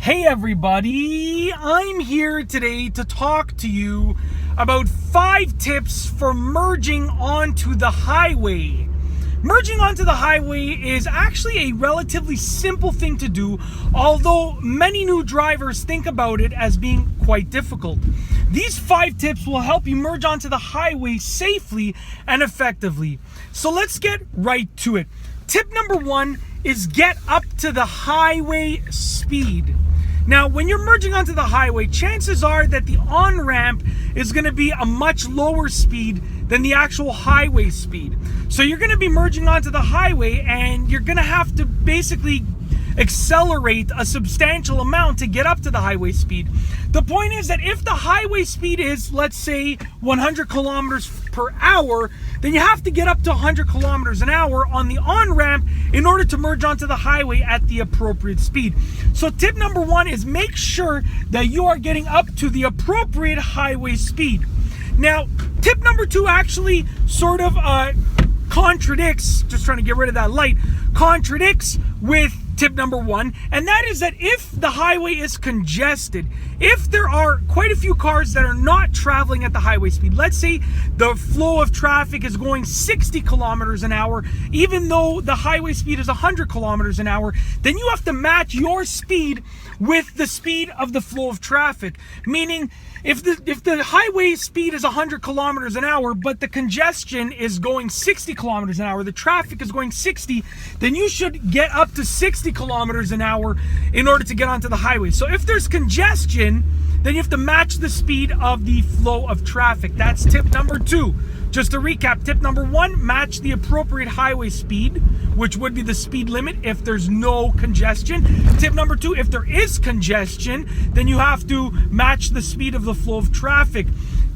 Hey everybody, I'm here today to talk to you about 5 tips for merging onto the highway. Merging onto the highway is actually a relatively simple thing to do, although many new drivers think about it as being quite difficult. These 5 tips will help you merge onto the highway safely and effectively. So let's get right to it. Tip number 1 is get up to the highway speed. Now, when you're merging onto the highway, chances are that the on-ramp is going to be a much lower speed than the actual highway speed. So you're going to be merging onto the highway and you're going to have to basically accelerate a substantial amount to get up to the highway speed. The point is that if the highway speed is, let's say, 100 kilometers per hour, then you have to get up to 100 kilometers an hour on the on-ramp in order to merge onto the highway at the appropriate speed. So tip number 1 is make sure that you are getting up to the appropriate highway speed. Now, tip number 2 actually sort of contradicts, just trying to get rid of that light, contradicts with tip number 1, and that is that if the highway is congested, if there are quite a few cars that are not traveling at the highway speed, let's say the flow of traffic is going 60 kilometers an hour, even though the highway speed is 100 kilometers an hour, then you have to match your speed with the speed of the flow of traffic. Meaning, if the highway speed is 100 kilometers an hour, but the congestion is going 60 kilometers an hour, the traffic is going 60, then you should get up to 60 kilometers an hour in order to get onto the highway. So if there's congestion, then you have to match the speed of the flow of traffic. That's tip number 2. Just to recap, tip number 1, match the appropriate highway speed, which would be the speed limit if there's no congestion. Tip number 2, if there is congestion, then you have to match the speed of the flow of traffic.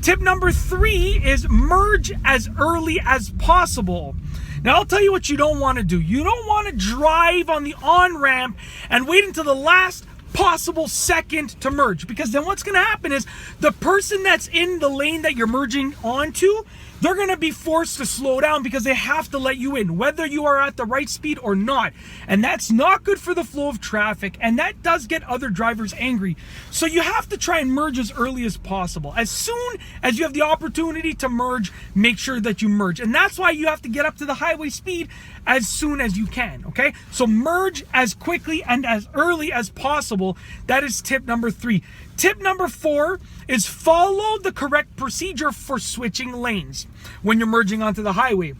Tip number 3 is merge as early as possible. Now, I'll tell you what you don't want to do. You don't want to drive on the on-ramp and wait until the last possible second to merge, because then what's going to happen is the person that's in the lane that you're merging onto, they're going to be forced to slow down because they have to let you in, whether you are at the right speed or not. And that's not good for the flow of traffic, and that does get other drivers angry. So you have to try and merge as early as possible. As soon as you have the opportunity to merge, make sure that you merge. And that's why you have to get up to the highway speed as soon as you can, okay? So merge as quickly and as early as possible. That is tip number 3. Tip number 4 is follow the correct procedure for switching lanes when you're merging onto the highway.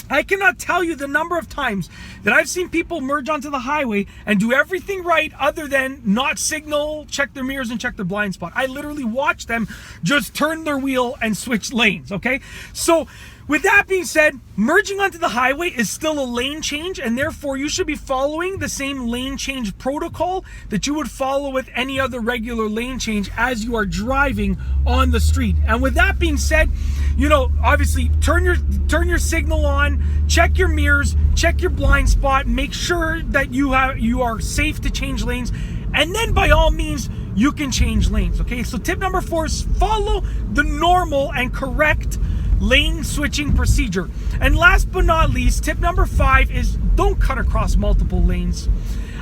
I cannot tell you the number of times that I've seen people merge onto the highway and do everything right other than not signal, check their mirrors, and check their blind spot. I literally watch them just turn their wheel and switch lanes, okay? So with that being said, merging onto the highway is still a lane change, and therefore you should be following the same lane change protocol that you would follow with any other regular lane change as you are driving on the street. And with that being said, you know, obviously turn your signal on, check your mirrors, check your blind spot, make sure that you are safe to change lanes, and then by all means you can change lanes, okay? So tip number 4 is follow the normal and correct lane switching procedure. And last but not least, tip number 5 is don't cut across multiple lanes.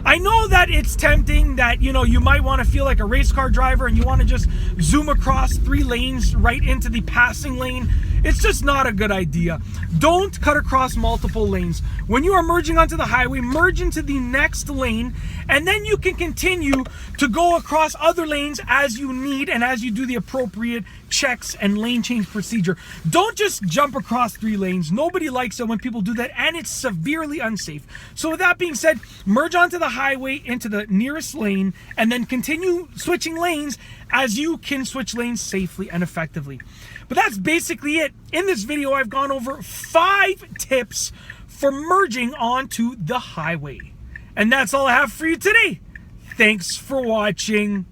I know that it's tempting that, you know, you might want to feel like a race car driver and you want to just zoom across 3 lanes right into the passing lane. It's just not a good idea. Don't cut across multiple lanes. When you are merging onto the highway, merge into the next lane, and then you can continue to go across other lanes as you need and as you do the appropriate checks and lane change procedure. Don't just jump across 3 lanes. Nobody likes it when people do that, and it's severely unsafe. So with that being said, merge onto the highway into the nearest lane and then continue switching lanes as you can switch lanes safely and effectively. But that's basically it. In this video, I've gone over 5 tips for merging onto the highway. And that's all I have for you today. Thanks for watching.